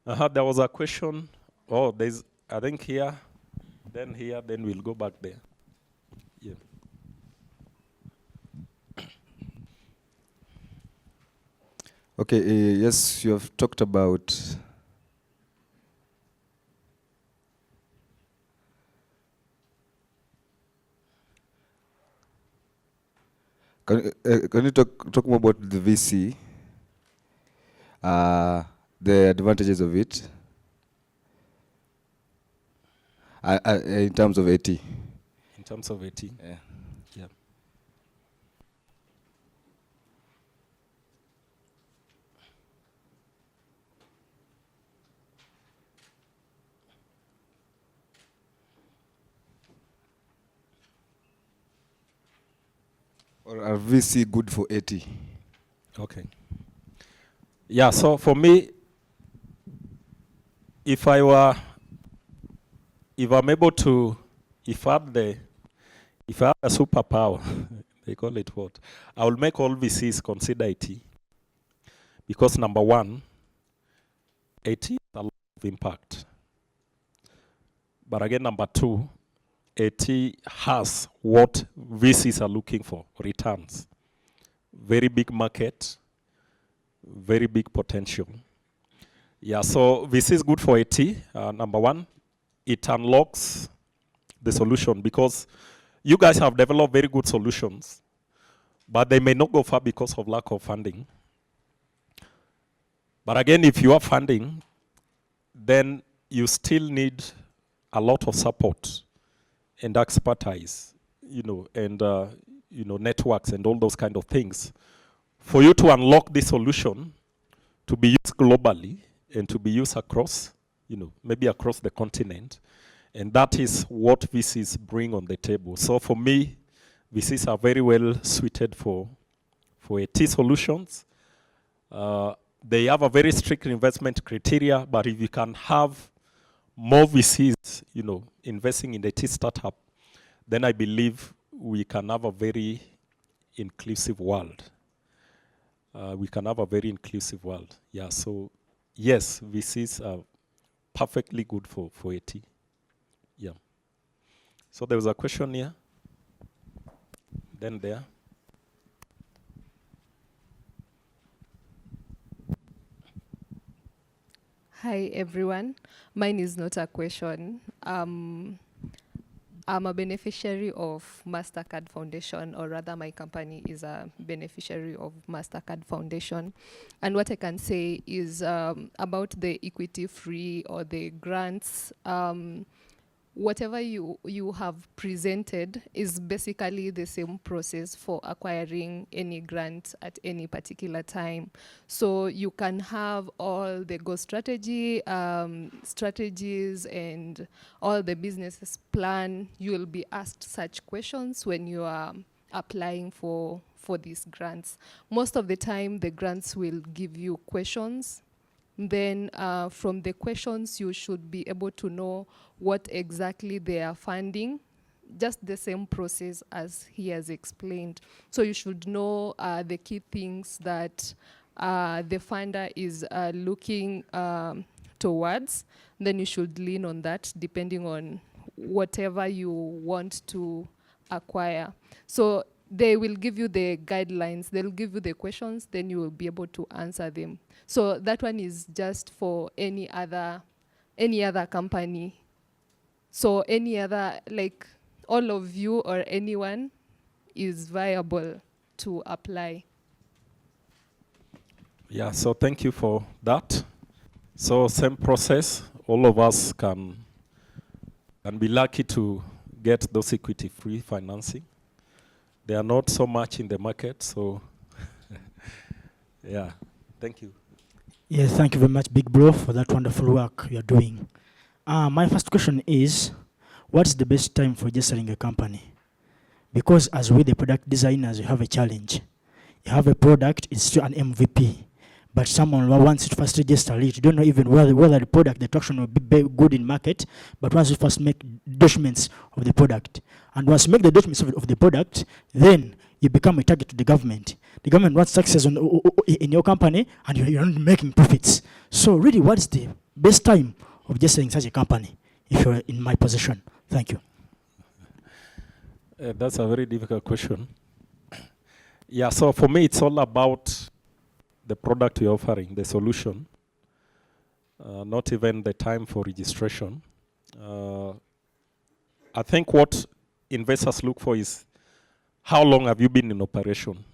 There was a question. Oh, there's, I think here, then we'll go back there. Yeah. Okay, yes, you have talked about can you talk more about the VC, the advantages of it, in terms of AT? In terms of AT? Yeah. Yeah. Or are VC good for AT? Okay. Yeah, so for me, if I'm able to, if I had a superpower, they call it what? I will make all VCs consider AT. Because number one, AT has a lot of impact. But again, number two, AT has what VCs are looking for, returns. Very big market, very big potential. Yeah, so VC is good for AT. Number one, it unlocks the solution because you guys have developed very good solutions, but they may not go far because of lack of funding. But again, if you have funding, then you still need a lot of support and expertise, and networks and all those kind of things for you to unlock this solution to be used globally and to be used across, maybe across the continent. And that is what VCs bring on the table. So for me, VCs are very well suited for AT solutions. They have a very strict investment criteria, but if you can have more VCs, investing in the AT startup, then I believe we can have a very inclusive world. We can have a very inclusive world. Yeah, so yes, VCs are perfectly good for AT. Yeah. So there was a question here. Then there. Hi, everyone. Mine is not a question. I'm a beneficiary of MasterCard Foundation, or rather my company is a beneficiary of MasterCard Foundation. And what I can say is about the equity free or the grants, whatever you have presented is basically the same process for acquiring any grant at any particular time. So you can have all the Go strategy, strategies, and all the businesses plan. You will be asked such questions when you are applying for these grants. Most of the time, the grants will give you questions. Then from the questions, you should be able to know what exactly they are funding, just the same process as he has explained. So you should know the key things that the funder is looking towards. Then you should lean on that depending on whatever you want to acquire. So they will give you the guidelines, they'll give you the questions, then you will be able to answer them. So that one is just for any other company. So any other, like all of you or anyone is viable to apply. Yeah, so thank you for that. So same process, all of us can be lucky to get those equity-free financing. They are not so much in the market, so yeah, thank you. Yes, thank you very much, Big Bro, for that wonderful work you're doing. My first question is, what's the best time for registering a company? Because as with the product designers, you have a challenge. You have a product, it's still an MVP, but someone wants to first register it. You don't know even whether the product, the traction will be good in market, but once you first make documents of the product, and once you make the documents of the product, then you become a target to the government. The government wants success in your company, and you're not making profits. So really, what's the best time of registering such a company if you're in my position? Thank you. That's a very difficult question. Yeah, so for me, it's all about the product you're offering, the solution, not even the time for registration. I think what investors look for is how long have you been in operation?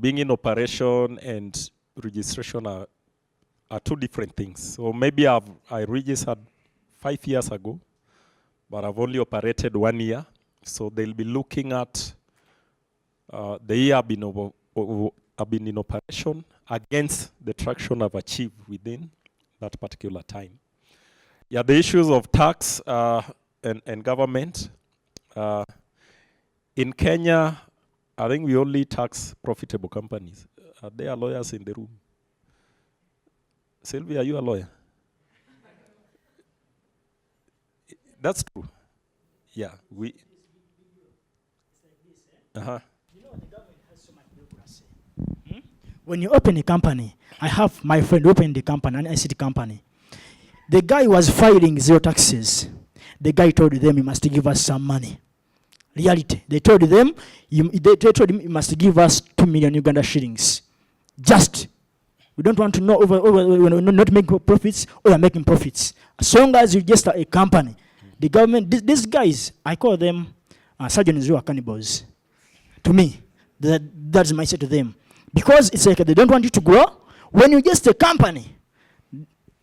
Being in operation and registration are two different things. So maybe I registered 5 years ago, but I've only operated 1 year. So they'll be looking at the year I've been in operation against the traction I've achieved within that particular time. Yeah, the issues of tax and government. In Kenya, I think we only tax profitable companies. Are there lawyers in the room? Sylvia, are you a lawyer? That's true. Yeah, we. Uh-huh. You know, the government has so much bureaucracy. When you open a company, I have my friend open the company, an ICT company. The guy was filing 0 taxes. The guy told them, you must give us some money. Reality. They told them, they told him, you must give us 2 million Uganda shillings. Just. We don't want to know we're not making profits or you're making profits. As long as you register a company, the government, these guys, I call them surgeons who are cannibals. To me, that's my say to them. Because it's like they don't want you to grow. When you just a company,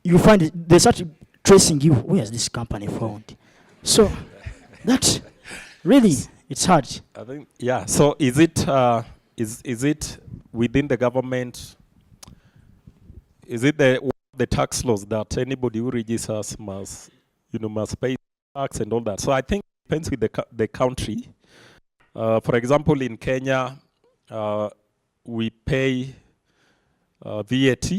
you find they start tracing you. Where is this company found? So that really, it's hard. I think, yeah. So is it within the government? Is it the tax laws that anybody who registers must pay tax and all that? So I think it depends with the country. For example, in Kenya, we pay VAT.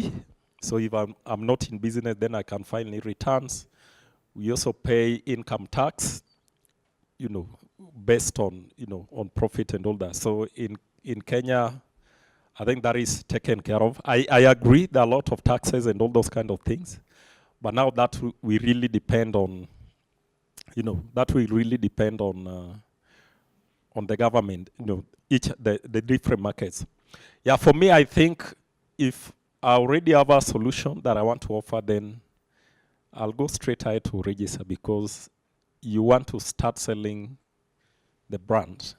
So if I'm not in business, then I can file any returns. We also pay income tax, based on on profit and all that. So in Kenya, I think that is taken care of. I agree there are a lot of taxes and all those kind of things, but now that we really depend on, that will really depend on the government, the different markets. Yeah, for me, I think if I already have a solution that I want to offer, then I'll go straight ahead to register because you want to start selling the brand.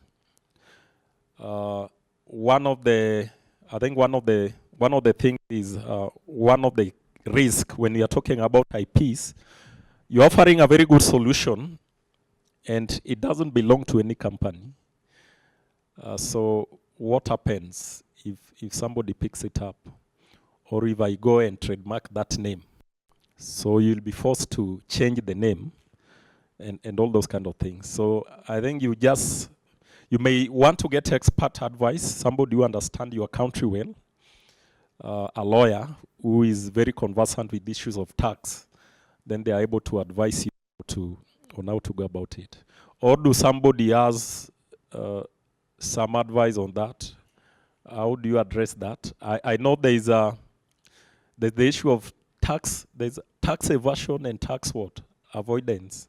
One of the things is one of the risks when you're talking about IPs, you're offering a very good solution and it doesn't belong to any company. So what happens if somebody picks it up or if I go and trademark that name? So you'll be forced to change the name and all those kind of things. So I think you may want to get expert advice, somebody who understands your country well, a lawyer who is very conversant with issues of tax. Then they are able to advise you on how to go about it. Or do somebody has some advice on that? How do you address that? I know there's the issue of tax. There's tax evasion and tax avoidance.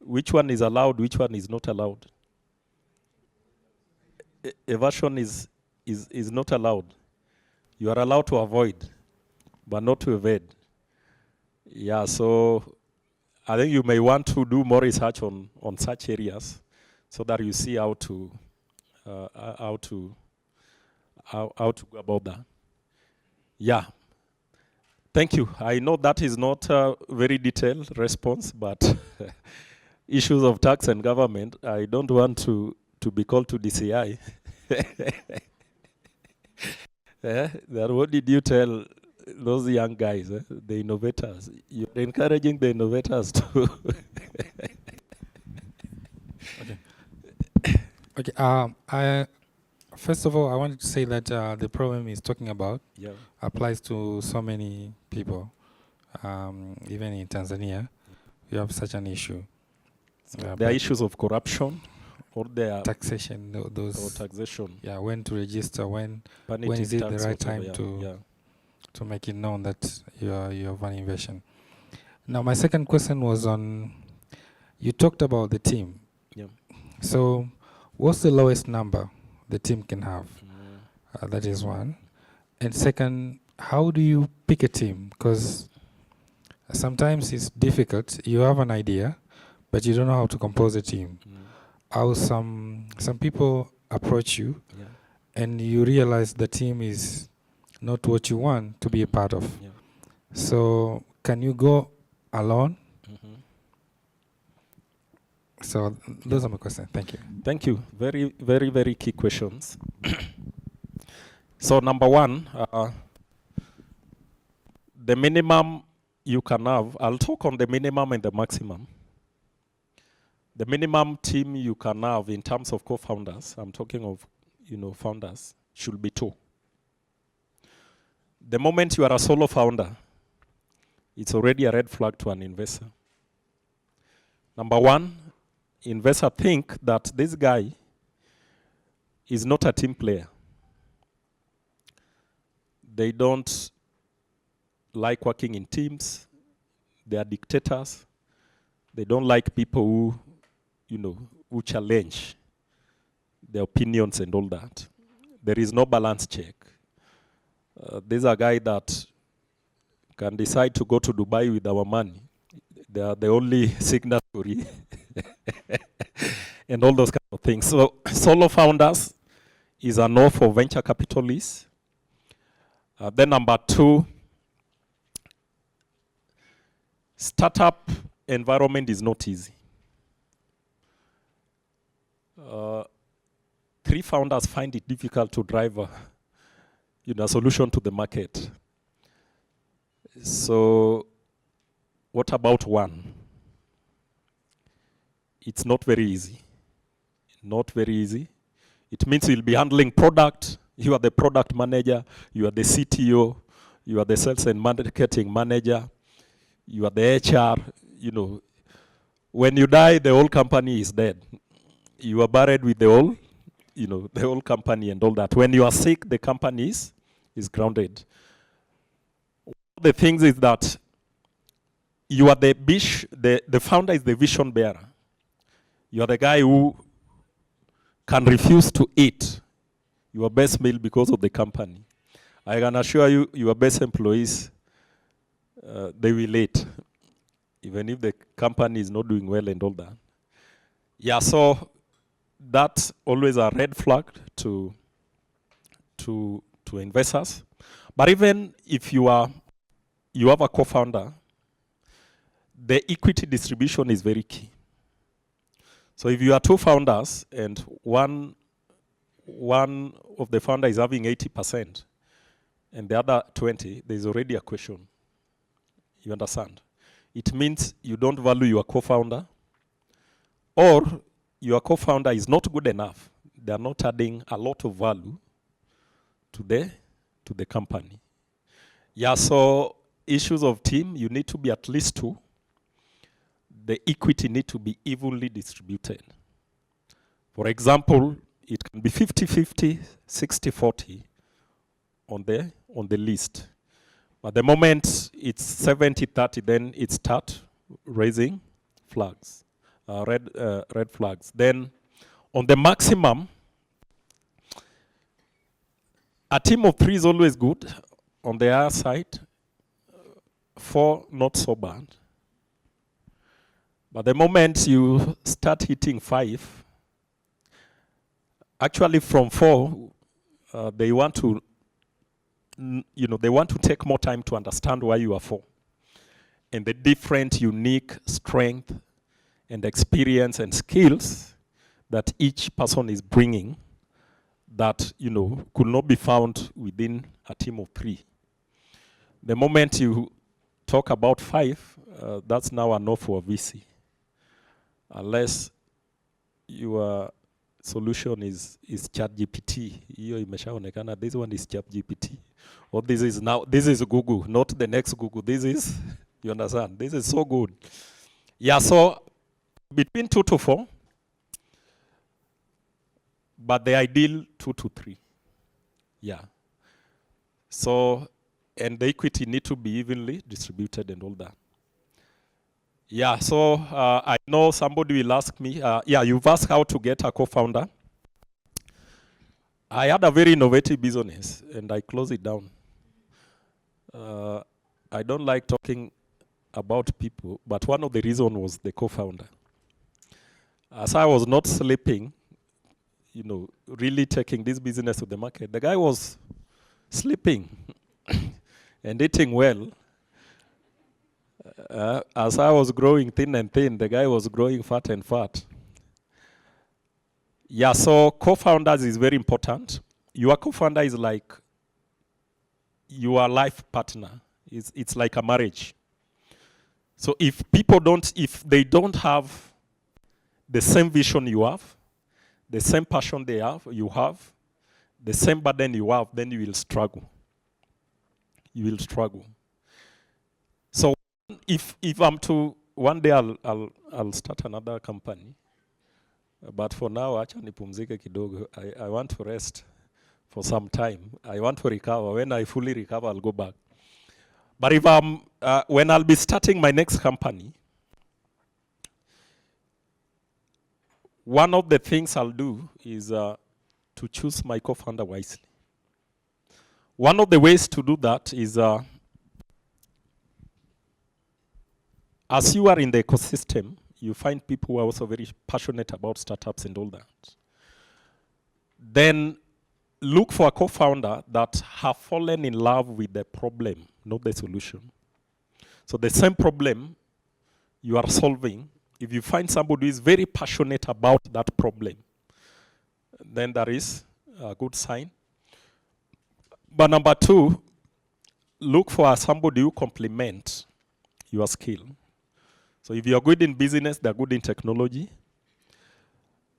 Which one is allowed? Which one is not allowed? Evasion is not allowed. You are allowed to avoid, but not to evade. Yeah, so I think you may want to do more research on such areas, so that you see how to go about that. Yeah. Thank you. I know that is not a very detailed response, but issues of tax and government, I don't want to be called to DCI. Then what did you tell those young guys, the innovators? You're encouraging the innovators to. Okay. First of all, I wanted to say that the problem he's talking about applies to so many people. Even in Tanzania, we have such an issue. There are issues of corruption, or there are taxation. Those taxation. Yeah, when to register, when Punitive is it tax, the right whatever, time to? Yeah. to make it known that you have an invention. Now, my second question was on, you talked about the team. Yeah. So, what's the lowest number the team can have? That is one. And second, how do you pick a team? Because sometimes it's difficult. You have an idea, but you don't know how to compose a team. How some people approach you, and you realize the team is not what you want to be a part of. Yeah. So can you go alone? So those are my questions. Thank you. Thank you. Very, very, very key questions. So number one, the minimum you can have, I'll talk on the minimum and the maximum. The minimum team you can have in terms of co-founders, I'm talking of, founders, should be 2. The moment you are a solo founder, it's already a red flag to an investor. Number one, investor think that this guy is not a team player. They don't like working in teams. They are dictators. They don't like people who, who challenge their opinions and all that. There is no balance check. There's a guy that can decide to go to Dubai with our money. They are the only signatory and all those kind of things. So solo founders is a no for venture capitalists. Then number 2, startup environment is not easy. 3 founders find it difficult to drive a solution to the market. So what about 1? It's not very easy. Not very easy. It means you'll be handling product. You are the product manager. You are the CTO. You are the sales and marketing manager. You are the HR. When you die, the whole company is dead. You are buried with the whole, the whole company and all that. When you are sick, the company is grounded. One of the things is that you are the founder is the vision bearer. You are the guy who can refuse to eat your best meal because of the company. I can assure you, your best employees, they will eat, even if the company is not doing well and all that. Yeah, so that's always a red flag to investors. But even if you have a co-founder, the equity distribution is very key. So if you are 2 founders and one of the founder is having 80% and the other 20, there's already a question. You understand? It means you don't value your co-founder, or your co-founder is not good enough. They are not adding a lot of value to the company. Yeah, so issues of team, you need to be at least 2. The equity need to be evenly distributed. For example, it can be 50-50, 60-40 on the list. But the moment it's 70-30, then it starts raising flags, red flags. Then on the maximum, a team of 3 is always good. On the other side, 4 not so bad. But the moment you start hitting 5, actually from 4, they want to, they want to take more time to understand why you are 4, and the different unique strength and experience and skills that each person is bringing that could not be found within a team of 3. The moment you talk about 5, that's now a no for a VC. Unless your solution is ChatGPT. Hiyo imeshaonekana, this one is ChatGPT. Or this is Google, not the next Google. This is, you understand? This is so good. Yeah, so between 2 to 4, but the ideal 2 to 3. Yeah. So and the equity need to be evenly distributed and all that. Yeah, so I know somebody will ask me, yeah, you've asked how to get a co-founder. I had a very innovative business, and I closed it down. I don't like talking about people, but one of the reasons was the co-founder. As I was not sleeping, you know, really taking this business to the market, the guy was sleeping and eating well. As I was growing thin and thin, the guy was growing fat and fat. Yeah, so co-founders is very important. Your co-founder is like your life partner. It's like a marriage. So if they don't have the same vision you have, the same passion you have, the same burden you have, then you will struggle. You will struggle. So if I'm to, one day I'll start another company. But for now, acha nipumzike kidogo. I want to rest for some time. I want to recover. When I fully recover, I'll go back. But if when I'll be starting my next company, one of the things I'll do is to choose my co-founder wisely. One of the ways to do that is, as you are in the ecosystem, you find people who are also very passionate about startups and all that. Then look for a co-founder that have fallen in love with the problem, not the solution. So the same problem you are solving, if you find somebody who is very passionate about that problem, then that is a good sign. But number two, look for somebody who complements your skill. So if you're good in business, they're good in technology.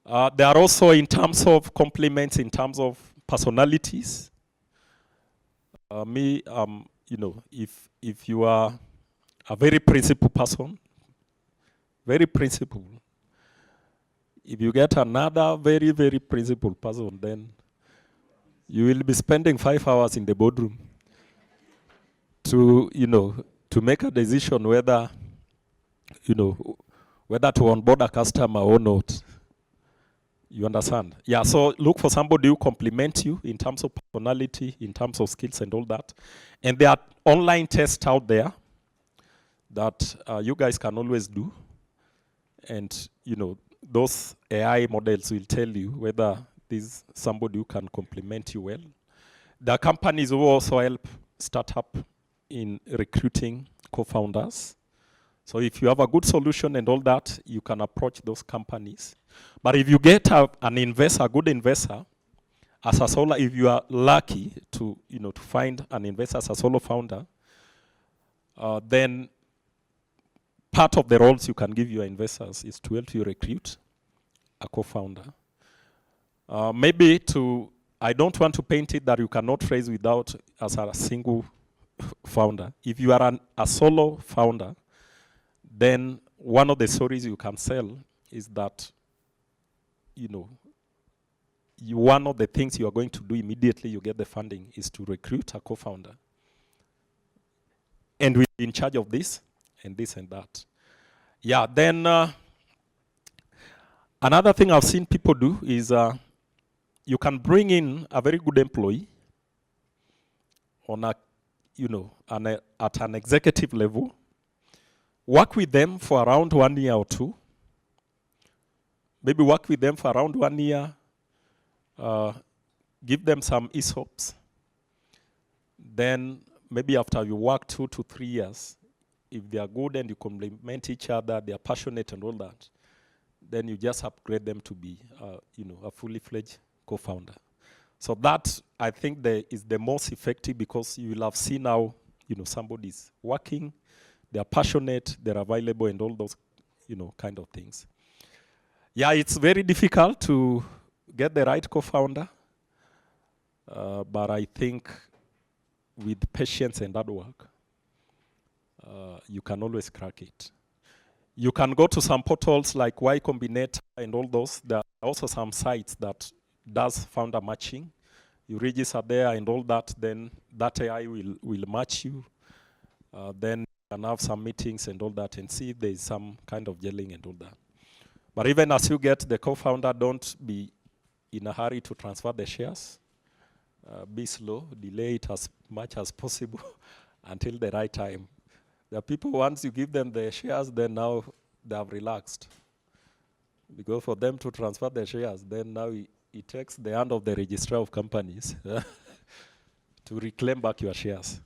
They are also in terms of complements, in terms of personalities. You know, if you are a very principled person, very principled, if you get another very, very principled person, then you will be spending 5 hours in the boardroom to, you know, to make a decision whether, you know, whether to onboard a customer or not. You understand? Yeah, so look for somebody who complements you in terms of personality, in terms of skills and all that. And there are online tests out there that you guys can always do. And, you know, those AI models will tell you whether this is somebody who can complement you well. There are companies who also help startup in recruiting co-founders. So if you have a good solution and all that, you can approach those companies. But if you get an investor, a good investor, as a solo, if you are lucky to, you know, to find an investor as a solo founder, then part of the roles you can give your investors is to help you recruit a co-founder. Maybe I don't want to paint it that you cannot raise without as a single founder. If you are a solo founder, then one of the stories you can sell is that, you know, one of the things you are going to do immediately you get the funding is to recruit a co-founder. And we're in charge of this and this and that. Yeah, then another thing I've seen people do is you can bring in a very good employee on a, you know, at an executive level, work with them for around 1 year or two, maybe work with them for around 1 year, give them some ESOPs. Then maybe after you work 2 to 3 years, if they are good and you complement each other, they are passionate and all that, then you just upgrade them to be, you know, a fully fledged co-founder. So that, I think, is the most effective, because you will have seen how, you know, somebody's working, they are passionate, they're available, and all those, you know, kind of things. Yeah, it's very difficult to get the right co-founder, but I think with patience and hard work, you can always crack it. You can go to some portals like Y Combinator and all those. There are also some sites that does founder matching. you register there and all that, then that AI will match you. Then you can have some meetings and all that and see if there is some kind of gelling and all that. But even as you get the co-founder, don't be in a hurry to transfer the shares. Be slow, delay it as much as possible until the right time. There are people, once you give them the shares, then now they have relaxed. Because for them to transfer the shares, then now it takes the hand of the registrar of companies to reclaim back your shares.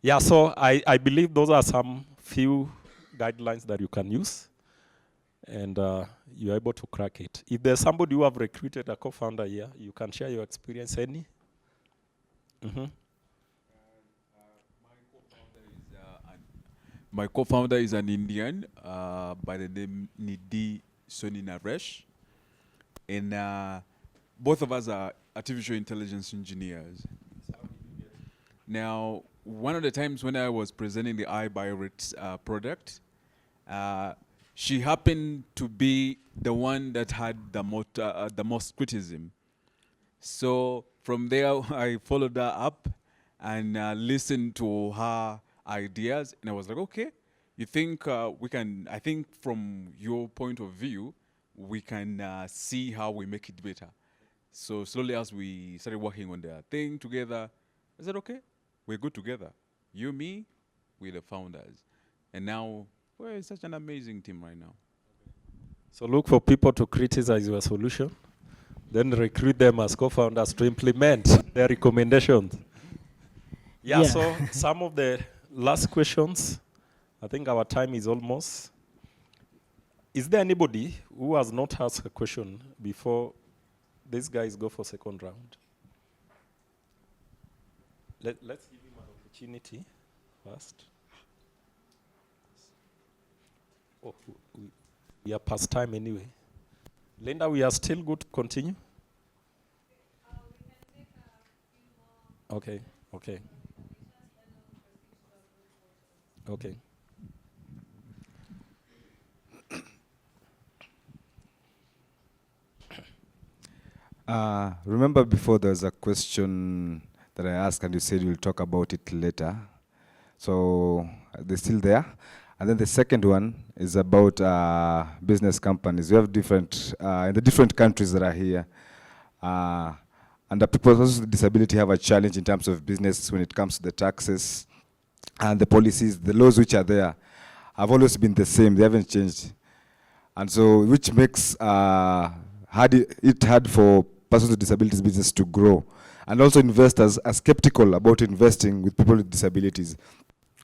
Yeah, so I believe those are some few guidelines that you can use, and you're able to crack it. If there's somebody who have recruited a co-founder here, you can share your experience, any? Mm-hmm. My co-founder is an Indian by the name Nidhi Soni Naresh, and both of us are artificial intelligence engineers. Now, one of the times when I was presenting the iBioRate product, she happened to be the one that had the most criticism. So from there, I followed her up and listened to her ideas, and I was like, okay, you think we can, I think from your point of view, we can see how we make it better. So slowly as we started working on the thing together, I said, okay, we're good together. You, me, we're the founders. And now we're such an amazing team right now. So look for people to criticize your solution, then recruit them as co-founders to implement their recommendations. Yeah, so some of the last questions, I think our time is almost. Is there anybody who has not asked a question before these guys go for second round? Let's give him an opportunity first. Oh, we are past time anyway. Linda, we are still good to continue? We can take a few more. Okay, okay. Okay. Remember before there was a question that I asked and you said you'll talk about it later. So they're still there. And then the second one is about business companies. We have different, in the different countries that are here. And the people with disability have a challenge in terms of business when it comes to the taxes and the policies. The laws which are there have always been the same. They haven't changed. And so, which makes it hard for persons with disabilities business to grow. And also investors are skeptical about investing with people with disabilities.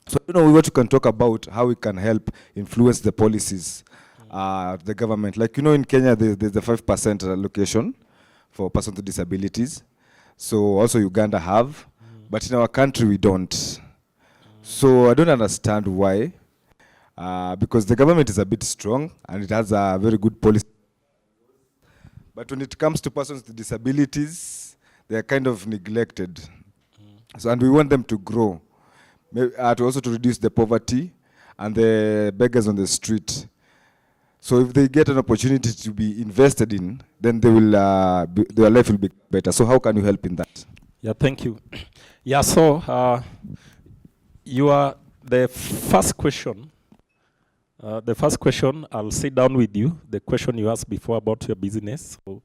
So, we want to talk about how we can help influence the policies of the government. Like, in Kenya, there's the 5% allocation for persons with disabilities. So also Uganda have, but in our country we don't. So I don't understand why, because the government is a bit strong and it has a very good policy. But when it comes to persons with disabilities, they are kind of neglected. So, and we want them to grow, to also to reduce the poverty and the beggars on the street. So if they get an opportunity to be invested in, then they will, their life will be better. So how can you help in that? Yeah, thank you. Yeah, so you are the first question. I'll sit down with you. The question you asked before about your business. So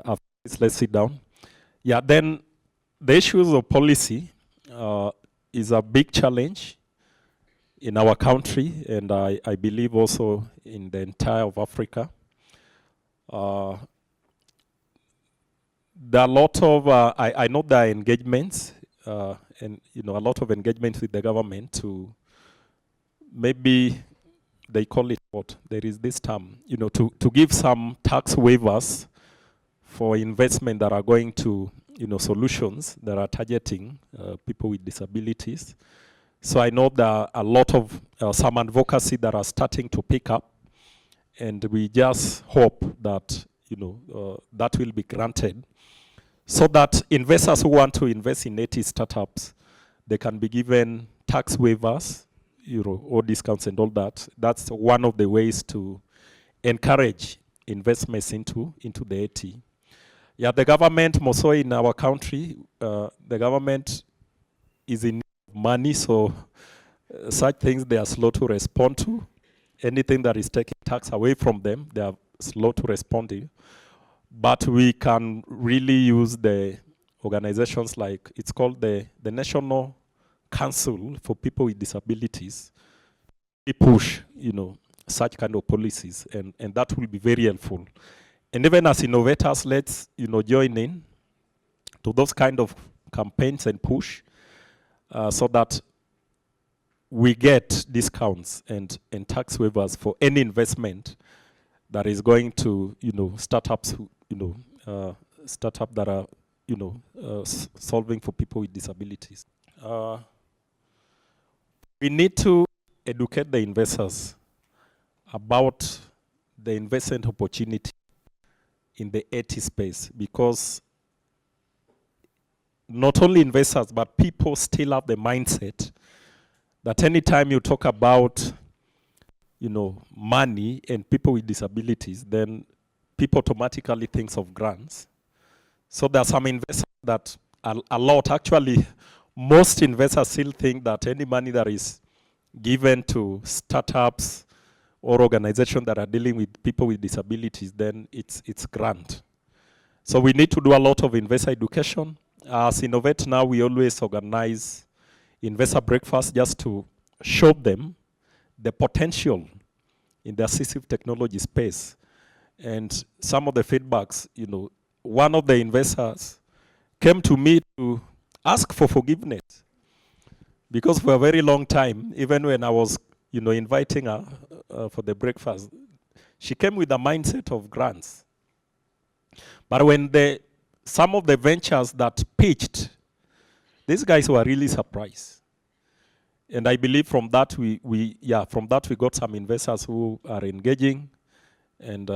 after this, let's sit down. Yeah, then the issues of policy is a big challenge in our country, and I believe also in the entire of Africa. There are a lot of, I know there are engagements, and a lot of engagement with the government to maybe, they call it what? There is this term, to give some tax waivers for investment that are going to, solutions that are targeting people with disabilities. So I know there are a lot of some advocacy that are starting to pick up, and we just hope that that will be granted, so that investors who want to invest in native startups, they can be given tax waivers, or discounts and all that. That's one of the ways to encourage investments into the AT. Yeah, the government, more so in our country, the government is in need of money, so such things they are slow to respond to. Anything that is taking tax away from them, they are slow to respond to. But we can really use the organizations like, it's called the National Council for People with Disabilities. We push, such kind of policies, and that will be very helpful. And even as innovators, let's, join in to those kind of campaigns and push so that we get discounts and tax waivers for any investment that is going to, startups, startup that are, solving for people with disabilities. We need to educate the investors about the investment opportunity in the AT space, because not only investors, but people still have the mindset that anytime you talk about, money and people with disabilities, then people automatically think of grants. So there are some investors that a lot, actually, most investors still think that any money that is given to startups or organizations that are dealing with people with disabilities, then it's grant. So we need to do a lot of investor education. As Innovate now, we always organize investor breakfast just to show them the potential in the assistive technology space. And some of the feedbacks, one of the investors came to me to ask for forgiveness, because for a very long time, even when I was, inviting her for the breakfast, she came with a mindset of grants. But when some of the ventures that pitched, these guys were really surprised. And I believe from that we got some investors who are engaging and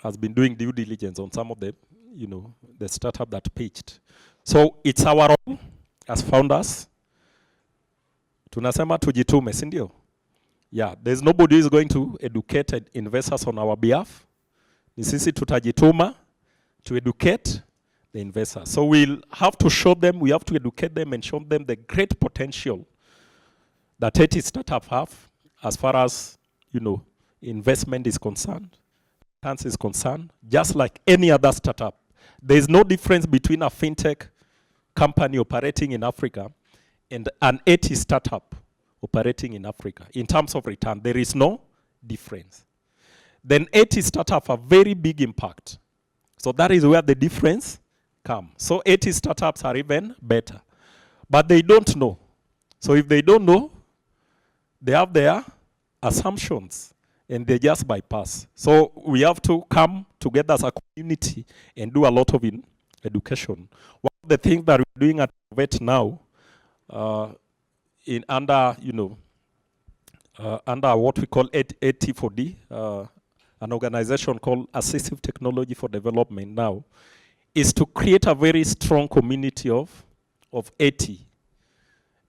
has been doing due diligence on some of the, the startup that pitched. So it's our role as founders. Tunasema tujitume, si ndio? Yeah, there's nobody who is going to educate investors on our behalf. Ni sisi tutajituma to educate the investors. So we'll have to show them, we have to educate them and show them the great potential that AT startup have as far as, investment is concerned, finance is concerned, just like any other startup. There is no difference between a fintech company operating in Africa and an AT startup operating in Africa. In terms of return, there is no difference. Then AT startup have very big impact. So that is where the difference comes. So AT startups are even better. But they don't know. So if they don't know, they have their assumptions and they just bypass. So we have to come together as a community and do a lot of education. One of the things that we're doing at Innovate now, under what we call AT4D, an organization called Assistive Technology for Development now, is to create a very strong community of AT.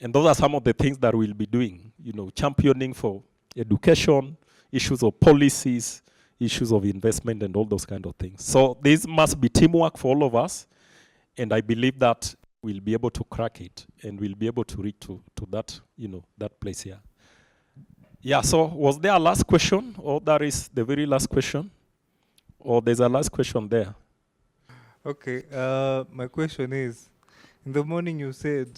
And those are some of the things that we'll be doing, championing for education, issues of policies, issues of investment, and all those kind of things. So this must be teamwork for all of us, and I believe that we'll be able to crack it, and we'll be able to reach to that, that place here. Yeah, so was there a last question, or that is the very last question? Or there's a last question there? Okay, my question is, in the morning you said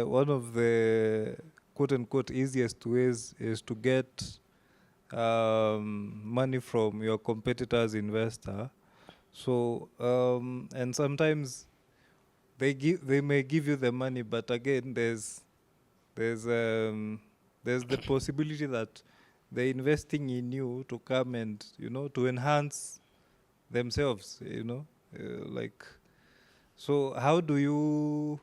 one of the quote-unquote easiest ways is to get money from your competitor's investor. So, and sometimes they may give you the money, but again, there's the possibility that they're investing in you to come and, to enhance themselves, like, so how do you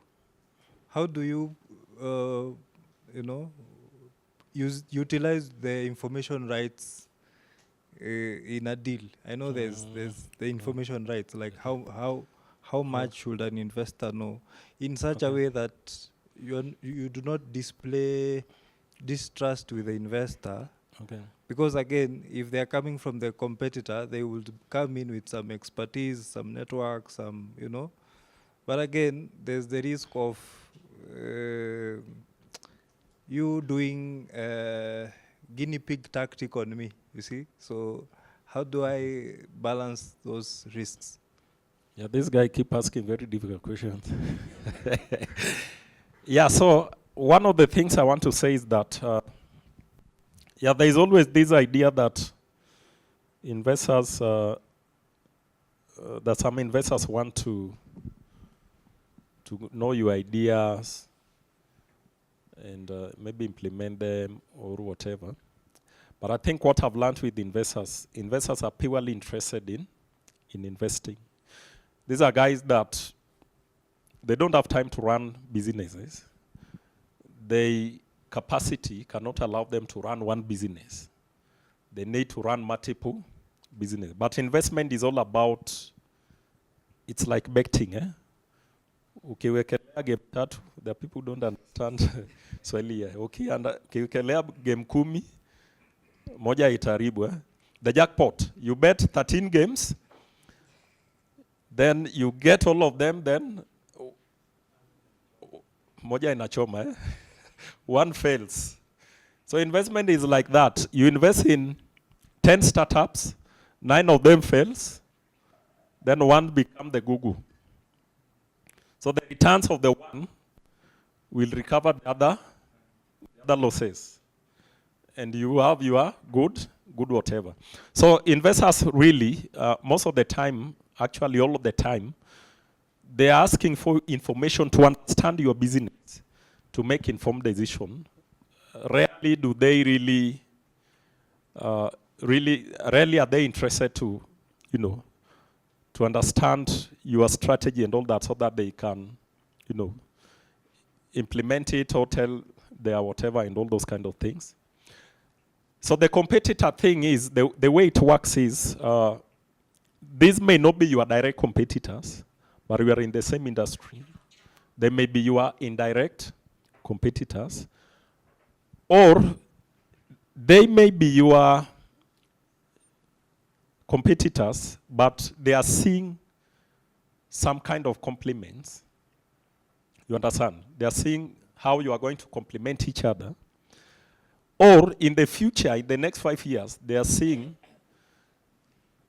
utilize the information rights in a deal? I know there's the information rights, like how much should an investor know in such a way that you do not display distrust with the investor, Okay. Because again, if they are coming from the competitor, they would come in with some expertise, some network, some, you know. But again, there's the risk of you doing guinea pig tactic on me, you see? So how do I balance those risks? Yeah, this guy keep asking very difficult questions. Yeah, so one of the things I want to say is that, yeah, there is always this idea that investors, that some investors want to know your ideas and maybe implement them or whatever. But I think what I've learned with investors are purely interested in investing. These are guys that they don't have time to run businesses. Their capacity cannot allow them to run one business. They need to run multiple businesses. But investment is all about, it's like betting. Ukiwekelea game tatu, the people don't understand Swahili. Ukiwekelea game 10, moja itaribu. The jackpot, you bet 13 games, then you get all of them, then moja inachoma. One fails. So investment is like that. You invest in 10 startups, 9 of them fails, then one become the Google. So the returns of the one will recover the other losses. And you have your good whatever. So investors really, most of the time, actually all of the time, they are asking for information to understand your business, to make informed decision. Rarely do they rarely are they interested to, to understand your strategy and all that so that they can, implement it or tell their whatever and all those kind of things. So the competitor thing is, the way it works is, these may not be your direct competitors, but we are in the same industry. They may be your indirect competitors, or they may be your competitors, but they are seeing some kind of complements. You understand? They are seeing how you are going to complement each other. Or in the future, in the next 5 years, they are seeing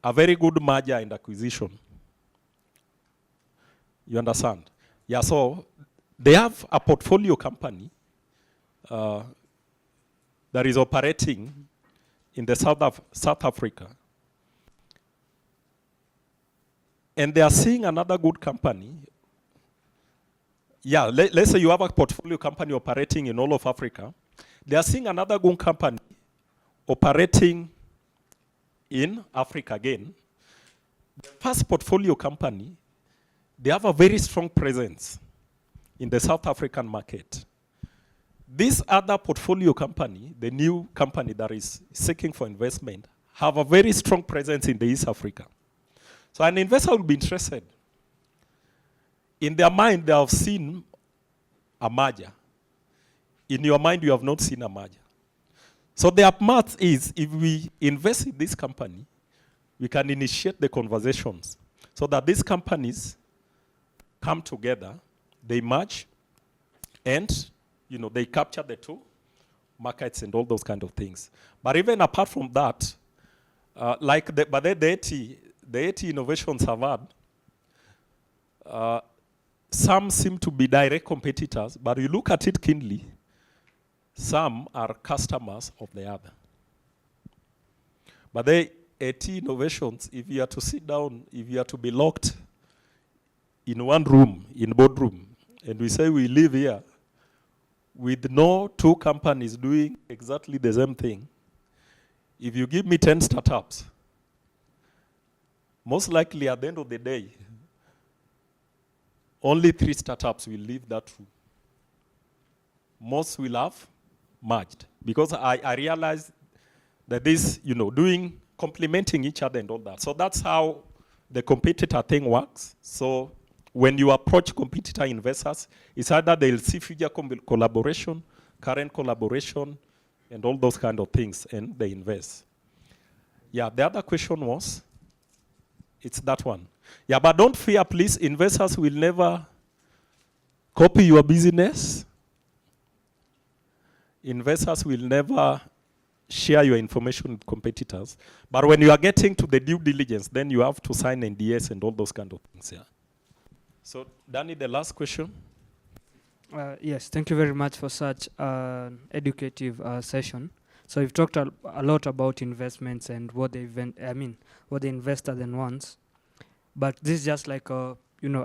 a very good merger and acquisition. You understand? Yeah, so they have a portfolio company that is operating in the South Africa. And they are seeing another good company. Yeah, let's say you have a portfolio company operating in all of Africa. They are seeing another good company operating in Africa again. The first portfolio company, they have a very strong presence in the South African market. This other portfolio company, the new company that is seeking for investment, have a very strong presence in the East Africa. So an investor will be interested. In their mind, they have seen a merger. In your mind, you have not seen a merger. So the math is, if we invest in this company, we can initiate the conversations so that these companies come together, they merge, and they capture the two markets and all those kind of things. But even apart from that, the 80 innovations have had, some seem to be direct competitors, but you look at it keenly, some are customers of the other. But the 80 innovations, if you are to sit down, if you are to be locked in one room, in boardroom, and we say we live here with no two companies doing exactly the same thing, if you give me 10 startups, most likely at the end of the day, only 3 startups will leave that room. Most will have merged. Because I realized that this, complementing each other and all that. So that's how the competitor thing works. So when you approach competitor investors, it's either they'll see future collaboration, current collaboration, and all those kind of things, and they invest. Yeah, the other question was, it's that one. Yeah, but don't fear, please. Investors will never copy your business. Investors will never share your information with competitors. But when you are getting to the due diligence, then you have to sign NDAs and all those kind of things. Yeah. So, Danny, the last question. Yes, thank you very much for such an educative session. So you've talked a lot about investments and what the what the investor then wants. But this is just like a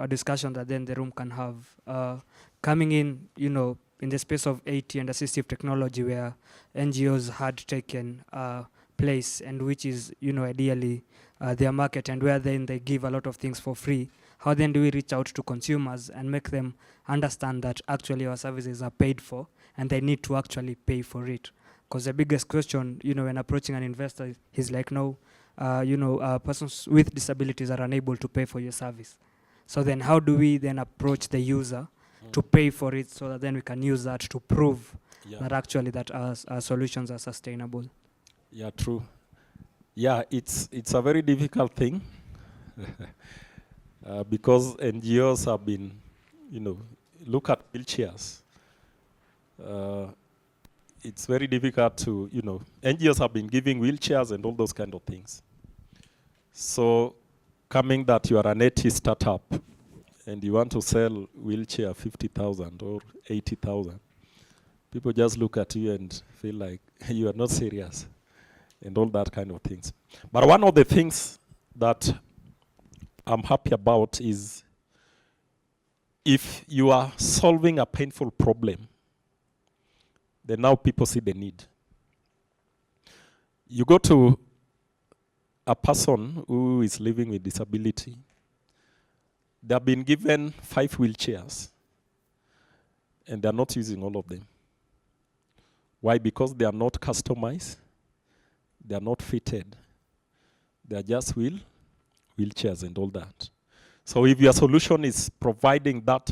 discussion that then the room can have. Coming in, in the space of AT and assistive technology, where NGOs had taken place, and which is ideally their market, and where then they give a lot of things for free. How then do we reach out to consumers and make them understand that actually our services are paid for and they need to actually pay for it? Because the biggest question, when approaching an investor is like, no, persons with disabilities are unable to pay for your service. So then how do we then approach the user to pay for it, so that then we can use that to prove that actually that our solutions are sustainable? Yeah, true. Yeah, it's a very difficult thing. Because NGOs have been, look at wheelchairs. It's very difficult to, NGOs have been giving wheelchairs and all those kind of things. So coming that you are an AT startup and you want to sell wheelchair 50,000 or 80,000, people just look at you and feel like you are not serious and all that kind of things. But one of the things that I'm happy about is, if you are solving a painful problem, then now people see the need. You go to a person who is living with disability, they have been given 5 wheelchairs, and they're not using all of them. Why? Because they are not customized, they are not fitted, they are just wheelchairs and all that. So if your solution is providing that,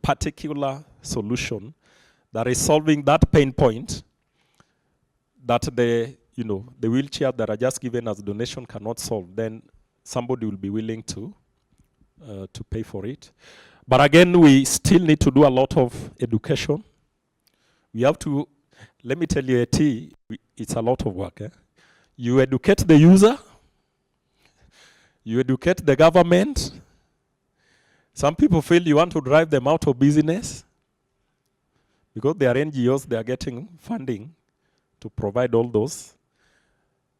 particular solution that is solving that pain point that the wheelchair that are just given as donation cannot solve, then somebody will be willing to pay for it. But again, we still need to do a lot of education. We have to, let me tell you, it's a lot of work. You educate the user, you educate the government. Some people feel you want to drive them out of business because they are NGOs, they are getting funding to provide all those.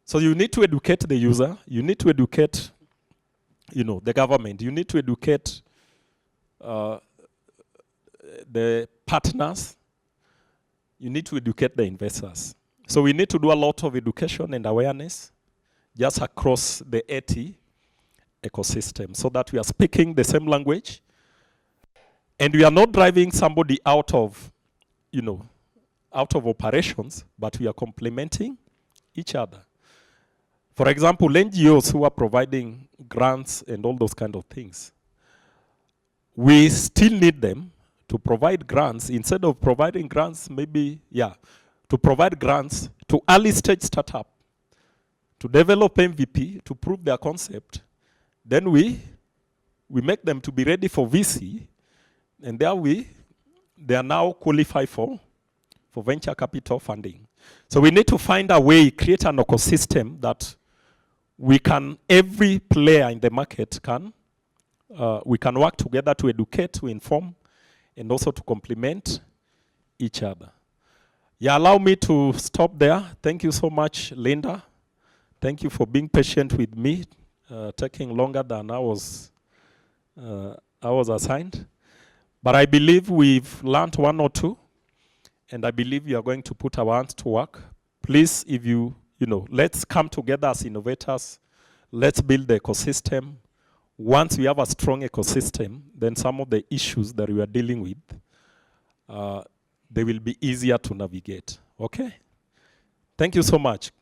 So you need to educate the user, you need to educate, the government, you need to educate the partners, you need to educate the investors. So we need to do a lot of education and awareness just across the AT ecosystem, so that we are speaking the same language and we are not driving somebody out of operations, but we are complementing each other. For example, NGOs who are providing grants and all those kind of things, we still need them to provide grants. Instead of providing grants, to provide grants to early stage startup, to develop MVP, to prove their concept. Then we make them to be ready for VC, and they are now qualified for venture capital funding. So we need to find a way, create an ecosystem that every player in the market we can work together to educate, to inform, and also to complement each other. Yeah, allow me to stop there. Thank you so much, Linda. Thank you for being patient with me. Taking longer than I was assigned. But I believe we've learned one or two, and I believe you are going to put our hands to work. Please, if let's come together as innovators. Let's build the ecosystem. Once we have a strong ecosystem, then some of the issues that we are dealing with, they will be easier to navigate. Okay? Thank you so much.